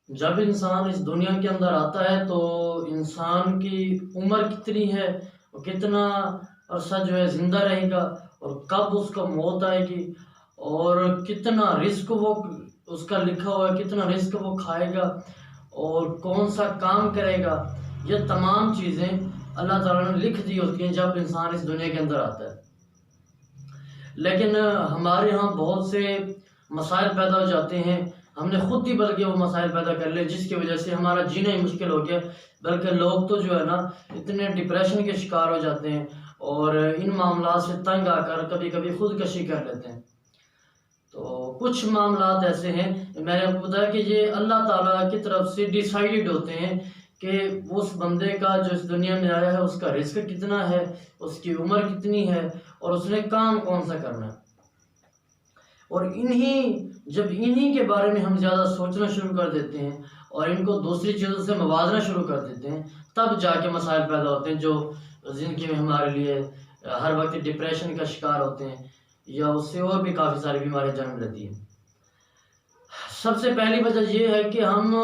जब इंसान इस दुनिया के अंदर आता है तो इंसान की उम्र कितनी है, वो कितना अरसा जो है ज़िंदा रहेगा और कब उसका मौत आएगी और कितना रिस्क वो उसका लिखा हुआ है, कितना रिस्क वो खाएगा और कौन सा काम करेगा, ये तमाम चीज़ें अल्लाह ताला ने लिख दी होती हैं जब इंसान इस दुनिया के अंदर आता है। लेकिन हमारे यहाँ बहुत से मसाइल पैदा हो जाते हैं, हमने खुद ही बल्कि वो मसाइल पैदा कर लिए जिसकी वजह से हमारा जीना ही मुश्किल हो गया। बल्कि लोग तो जो है ना इतने डिप्रेशन के शिकार हो जाते हैं और इन मामला से तंग आकर कभी-कभी खुदकशी कर लेते हैं। तो कुछ मामलात ऐसे हैं, मैंने आपको बताया कि ये अल्लाह ताला की तरफ से डिसाइडेड होते हैं कि उस बंदे का जो इस दुनिया में आया है उसका रिस्क कितना है, उसकी उम्र कितनी है और उसने काम कौन सा करना है। और जब इन्हीं के बारे में हम ज़्यादा सोचना शुरू कर देते हैं और इनको दूसरी चीज़ों से मवाजना शुरू कर देते हैं, तब जाके मसाइल पैदा होते हैं जो ज़िंदगी में हमारे लिए हर वक्त डिप्रेशन का शिकार होते हैं या उससे और भी काफ़ी सारी बीमारियाँ जन्म लेती हैं। सबसे पहली वजह ये है कि हम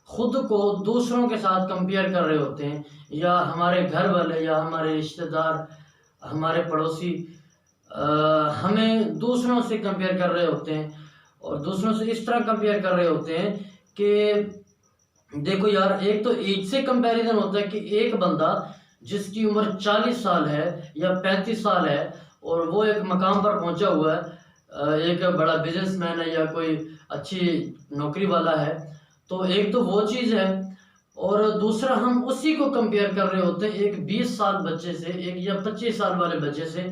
खुद को दूसरों के साथ कंपेयर कर रहे होते हैं, या हमारे घर वाले या हमारे रिश्तेदार, हमारे पड़ोसी हमें दूसरों से कंपेयर कर रहे होते हैं और दूसरों से इस तरह कंपेयर कर रहे होते हैं कि देखो यार, एक तो एज से कंपैरिजन होता है कि एक बंदा जिसकी उम्र 40 साल है या 35 साल है और वो एक मकाम पर पहुंचा हुआ है, एक बड़ा बिजनेसमैन है या कोई अच्छी नौकरी वाला है, तो एक तो वो चीज़ है और दूसरा हम उसी को कंपेयर कर रहे होते हैं एक 20 साल बच्चे से, एक या 25 साल वाले बच्चे से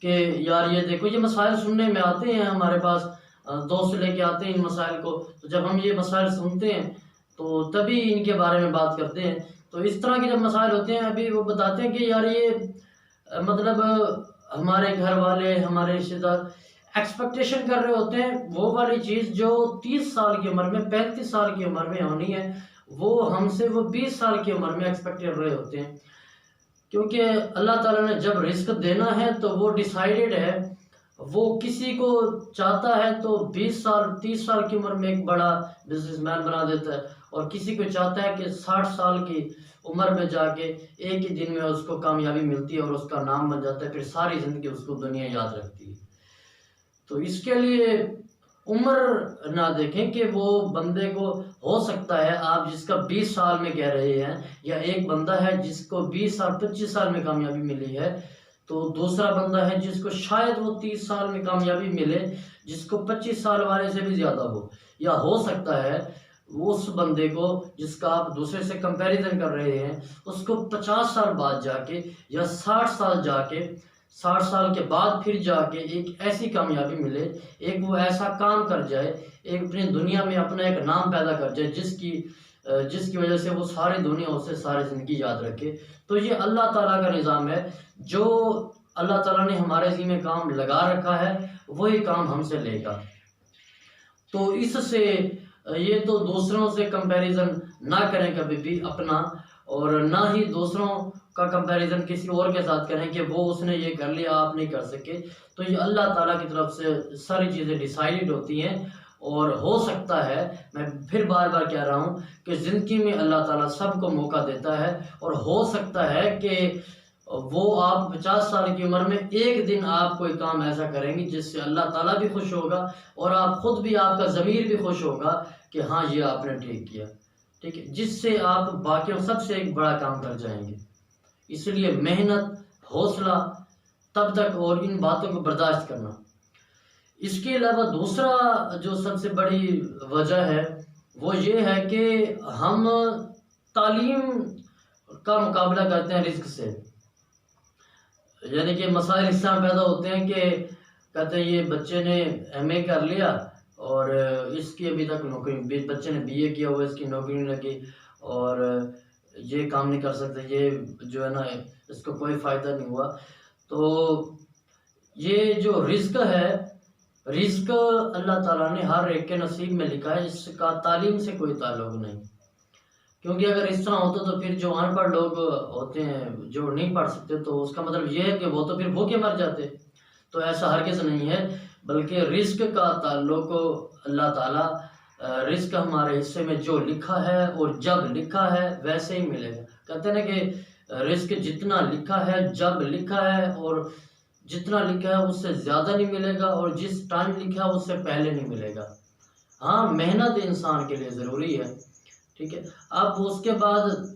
कि यार ये देखो, ये मसाइल सुनने में आते हैं हमारे पास, दोस्त लेके आते हैं इन मसाइल को, तो जब हम ये मसाइल सुनते हैं तो तभी इनके बारे में बात करते हैं। तो इस तरह के जब मसाइल होते हैं, अभी वो बताते हैं कि यार ये मतलब हमारे घर वाले, हमारे रिश्तेदार एक्सपेक्टेशन कर रहे होते हैं वो वाली चीज़ जो 30 साल की उम्र में, 35 साल की उम्र में होनी है, वो हमसे वो 20 साल की उम्र में एक्सपेक्ट कर रहे होते हैं। क्योंकि अल्लाह ताला ने जब रिस्क देना है तो वो डिसाइडेड है, वो किसी को चाहता है तो 20 साल 30 साल की उम्र में एक बड़ा बिजनेसमैन बना देता है और किसी को चाहता है कि 60 साल की उम्र में जाके एक ही दिन में उसको कामयाबी मिलती है और उसका नाम बन जाता है, फिर सारी ज़िंदगी उसको दुनिया याद रखती है। तो इसके लिए उम्र ना देखें कि वो बंदे को, हो सकता है आप जिसका 20 साल में कह रहे हैं, या एक बंदा है जिसको 20 साल 25 साल में कामयाबी मिली है, तो दूसरा बंदा है जिसको शायद वो 30 साल में कामयाबी मिले, जिसको 25 साल वाले से भी ज़्यादा हो, या हो सकता है उस बंदे को जिसका आप दूसरे से कंपैरिजन कर रहे हैं उसको 50 साल बाद जाके या 60 साल जाके, 60 साल के बाद फिर जाके एक ऐसी कामयाबी मिले, एक वो ऐसा काम कर जाए, एक अपनी दुनिया में अपना एक नाम पैदा कर जाए जिसकी वजह से वो सारी दुनिया उसे सारी ज़िंदगी याद रखे। तो ये अल्लाह ताला का निज़ाम है, जो अल्लाह ताला ने हमारे ज़िम्मे काम लगा रखा है वही काम हमसे लेगा। तो इससे ये तो दूसरों से कंपैरिजन ना करें कभी भी अपना, और ना ही दूसरों का कंपैरिजन किसी और के साथ करें कि वो उसने ये कर लिया आप नहीं कर सके। तो ये अल्लाह ताला की तरफ से सारी चीज़ें डिसाइडेड होती हैं और हो सकता है, मैं फिर बार बार कह रहा हूँ कि ज़िंदगी में अल्लाह ताला सबको मौका देता है और हो सकता है कि वो आप 50 साल की उम्र में एक दिन आप कोई काम ऐसा करेंगे जिससे अल्लाह ताला भी खुश होगा और आप खुद भी, आपका ज़मीर भी खुश होगा कि हाँ ये आपने ठीक किया, ठीक है, जिससे आप बाकियों सबसे एक बड़ा काम कर जाएंगे। इसलिए मेहनत, हौसला तब तक और इन बातों को बर्दाश्त करना। इसके अलावा दूसरा जो सबसे बड़ी वजह है वो ये है कि हम तालीम का मुकाबला करते हैं रिस्क से। यानी कि मसाइल इस तरह पैदा होते हैं कि कहते हैं ये बच्चे ने एमए कर लिया और इसकी अभी तक नौकरी, बच्चे ने बीए किया हुआ, इसकी नौकरी नहीं लगी और ये काम नहीं कर सकते, ये जो है ना इसको कोई फ़ायदा नहीं हुआ। तो ये जो रिस्क है, रिस्क अल्लाह ताला ने हर एक के नसीब में लिखा है, इसका तालीम से कोई ताल्लुक नहीं। क्योंकि अगर इस तरह होता तो फिर जो अनपढ़ लोग होते हैं, जो नहीं पढ़ सकते, तो उसका मतलब ये है कि वो तो फिर भूखे मर जाते। तो ऐसा हरगिज़ नहीं है, बल्कि रिस्क का ताल्लुक अल्लाह ताला रिस्क हमारे हिस्से में जो लिखा है और जब लिखा है वैसे ही मिलेगा। कहते हैं ना कि रिस्क जितना लिखा है, जब लिखा है और जितना लिखा है उससे ज़्यादा नहीं मिलेगा, और जिस टाइम लिखा है उससे पहले नहीं मिलेगा। हाँ, मेहनत इंसान के लिए ज़रूरी है, ठीक है। अब उसके बाद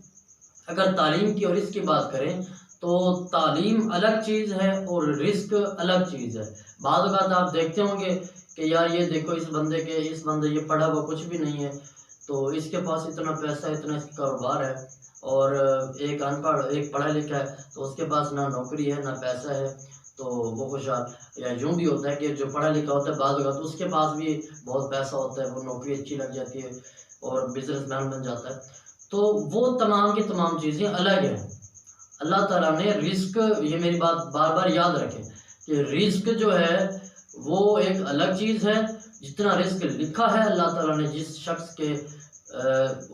अगर तालीम की और इसकी बात करें तो तालीम अलग चीज़ है और रिस्क अलग चीज़ है। बाद बात आप देखते होंगे कि यार ये देखो इस बंदे ये पढ़ा हुआ कुछ भी नहीं है, तो इसके पास इतना पैसा है, इतना इसका कारोबार है, और एक अनपढ़ एक पढ़ा लिखा है तो उसके पास ना नौकरी है ना पैसा है, तो वो खुशहाल। या यूँ भी होता है कि जो पढ़ा लिखा होता है बाद तो उसके पास भी बहुत पैसा होता है, वो नौकरी अच्छी लग जाती है और बिजनेसमैन बन जाता है। तो वो तमाम की तमाम चीज़ें अलग हैं। अल्लाह ताला ने रिस्क, ये मेरी बात बार बार याद रखें कि रिस्क जो है वो एक अलग चीज़ है। जितना रिस्क लिखा है अल्लाह ताला ने जिस शख्स के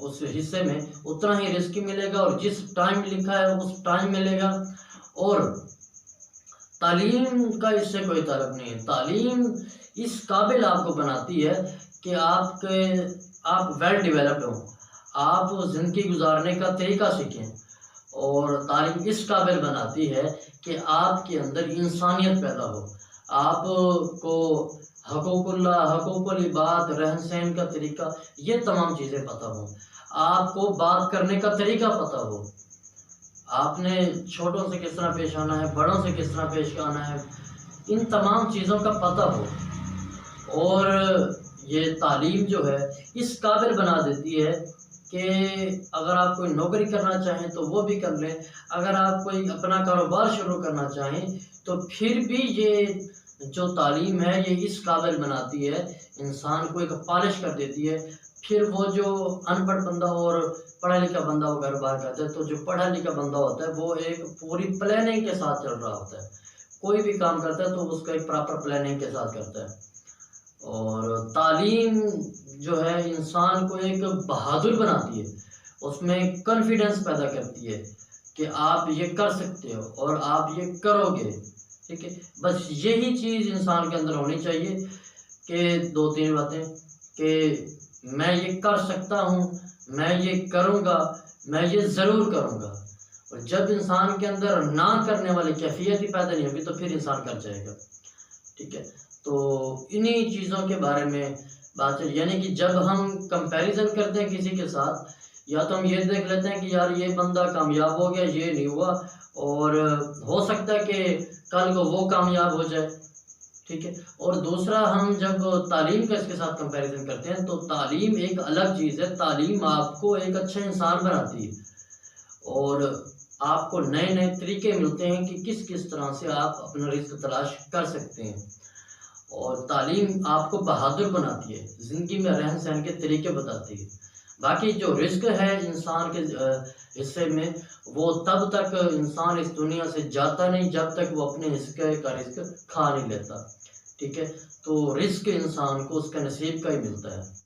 उस हिस्से में, उतना ही रिस्क मिलेगा, और जिस टाइम लिखा है उस टाइम मिलेगा। और तालीम का इससे कोई ताल्लुक नहीं है। तालीम इस काबिल आपको बनाती है कि आप वेल डेवलप्ड हों, आप ज़िंदगी गुजारने का तरीका सीखें, और तालीम इस काबिल बनाती है कि आपके अंदर इंसानियत पैदा हो, आपको हकूकुल इबाद, रहन सहन का तरीका, ये तमाम चीज़ें पता हो, आपको बात करने का तरीका पता हो, आपने छोटों से किस तरह पेश आना है, बड़ों से किस तरह पेश आना है, इन तमाम चीज़ों का पता हो। और ये तालीम जो है इस काबिल बना देती है कि अगर आप कोई नौकरी करना चाहें तो वो भी कर लें, अगर आप कोई अपना कारोबार शुरू करना चाहें तो फिर भी ये जो तालीम है ये इस काबिल बनाती है, इंसान को एक पॉलिश कर देती है। फिर वो जो अनपढ़ बंदा और पढ़ा लिखा बंदा वो घर बार करता है, तो जो पढ़ा लिखा बंदा होता है वो एक पूरी प्लानिंग के साथ चल रहा होता है। कोई भी काम करता है तो उसका एक प्रॉपर प्लानिंग के साथ करता है। और तालीम जो है इंसान को एक बहादुर बनाती है, उसमें कॉन्फिडेंस पैदा करती है कि आप ये कर सकते हो और आप ये करोगे, ठीक है। बस यही चीज़ इंसान के अंदर होनी चाहिए कि दो तीन बातें कि मैं ये कर सकता हूँ, मैं ये करूँगा, मैं ये ज़रूर करूँगा। और जब इंसान के अंदर ना करने वाली कैफियत ही पैदा नहीं होगी तो फिर इंसान कर जाएगा, ठीक है। तो इन्हीं चीज़ों के बारे में बात है, यानी कि जब हम कंपैरिजन करते हैं किसी के साथ, या तो हम ये देख लेते हैं कि यार ये बंदा कामयाब हो गया, ये नहीं हुआ, और हो सकता है कि कल को वो कामयाब हो जाए, ठीक है। और दूसरा, हम जब तालीम का इसके साथ कंपैरिजन करते हैं तो तालीम एक अलग चीज़ है। तालीम आपको एक अच्छा इंसान बनाती है और आपको नए नए तरीके मिलते हैं कि किस किस तरह से आप अपना रिस्क तलाश कर सकते हैं। और तालीम आपको बहादुर बनाती है, ज़िंदगी में रहन सहन के तरीके बताती है। बाकी जो रिस्क है इंसान के हिस्से में, वो तब तक इंसान इस दुनिया से जाता नहीं जब तक वो अपने हिस्से का रिस्क खा नहीं लेता, ठीक है। तो रिस्क इंसान को उसका नसीब का ही मिलता है।